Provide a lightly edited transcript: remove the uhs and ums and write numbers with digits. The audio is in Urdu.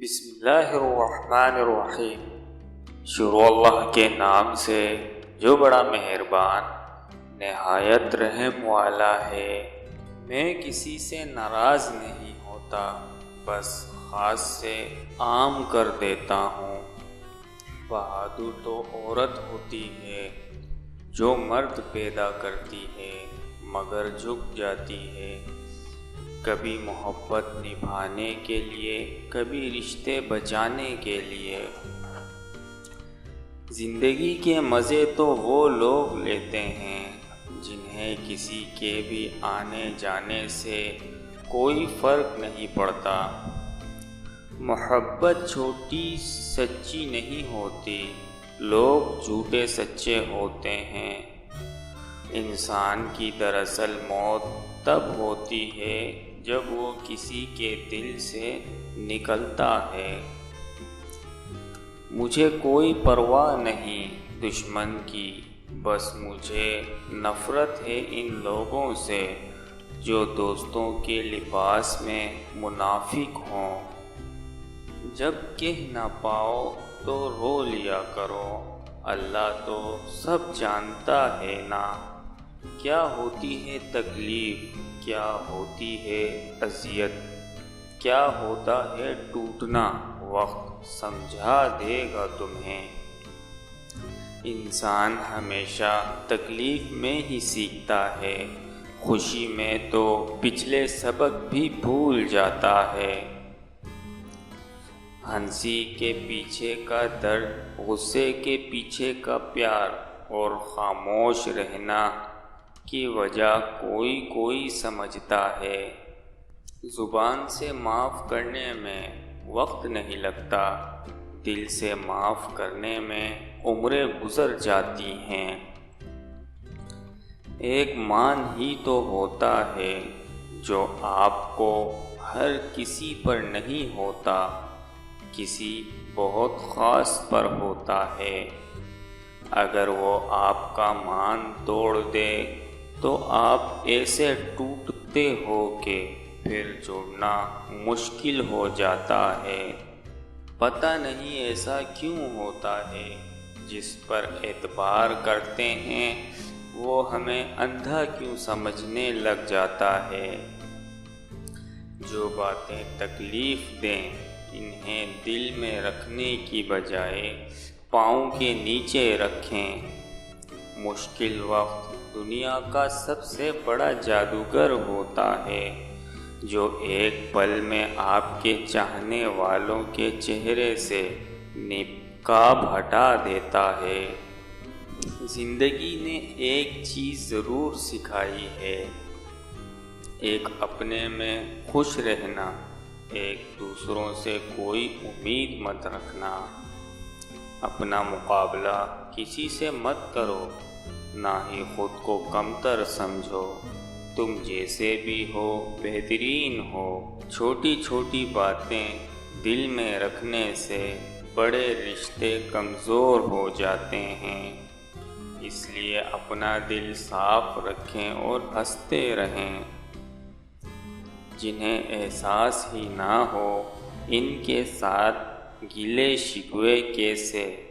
بسم اللہ الرحمن الرحیم۔ شروع اللہ کے نام سے جو بڑا مہربان نہایت رحم والا ہے۔ میں کسی سے ناراض نہیں ہوتا، بس خاص سے عام کر دیتا ہوں۔ بہادر تو عورت ہوتی ہے جو مرد پیدا کرتی ہے مگر جھک جاتی ہے، کبھی محبت نبھانے کے لیے، کبھی رشتے بچانے کے لیے۔ زندگی کے مزے تو وہ لوگ لیتے ہیں جنہیں کسی کے بھی آنے جانے سے کوئی فرق نہیں پڑتا۔ محبت چھوٹی سچی نہیں ہوتی، لوگ جھوٹے سچے ہوتے ہیں۔ انسان کی دراصل موت تب ہوتی ہے جب وہ کسی کے دل سے نکلتا ہے۔ مجھے کوئی پرواہ نہیں دشمن کی، بس مجھے نفرت ہے ان لوگوں سے جو دوستوں کے لباس میں منافق ہوں۔ جب کہہ نہ پاؤ تو رو لیا کرو، اللہ تو سب جانتا ہے نا۔ کیا ہوتی ہے تکلیف، کیا ہوتی ہے اذیت، کیا ہوتا ہے ٹوٹنا، وقت سمجھا دے گا تمہیں۔ انسان ہمیشہ تکلیف میں ہی سیکھتا ہے، خوشی میں تو پچھلے سبق بھی بھول جاتا ہے۔ ہنسی کے پیچھے کا درد، غصے کے پیچھے کا پیار، اور خاموش رہنا کی وجہ کوئی کوئی سمجھتا ہے۔ زبان سے معاف کرنے میں وقت نہیں لگتا، دل سے معاف کرنے میں عمریں گزر جاتی ہیں۔ ایک مان ہی تو ہوتا ہے جو آپ کو ہر کسی پر نہیں ہوتا، کسی بہت خاص پر ہوتا ہے۔ اگر وہ آپ کا مان توڑ دے تو آپ ایسے ٹوٹتے ہو کہ پھر جڑنا مشکل ہو جاتا ہے۔ پتہ نہیں ایسا کیوں ہوتا ہے، جس پر اعتبار کرتے ہیں وہ ہمیں اندھا کیوں سمجھنے لگ جاتا ہے۔ جو باتیں تکلیف دیں انہیں دل میں رکھنے کی بجائے پاؤں کے نیچے رکھیں۔ مشکل وقت دنیا کا سب سے بڑا جادوگر ہوتا ہے، جو ایک پل میں آپ کے چاہنے والوں کے چہرے سے نقاب ہٹا دیتا ہے۔ زندگی نے ایک چیز ضرور سکھائی ہے، ایک اپنے میں خوش رہنا، ایک دوسروں سے کوئی امید مت رکھنا۔ اپنا مقابلہ کسی سے مت کرو، نہ ہی خود کو کمتر سمجھو۔ تم جیسے بھی ہو بہترین ہو۔ چھوٹی چھوٹی باتیں دل میں رکھنے سے بڑے رشتے کمزور ہو جاتے ہیں، اس لیے اپنا دل صاف رکھیں اور ہنستے رہیں۔ جنہیں احساس ہی نہ ہو ان کے ساتھ گلے شکوے کیسے۔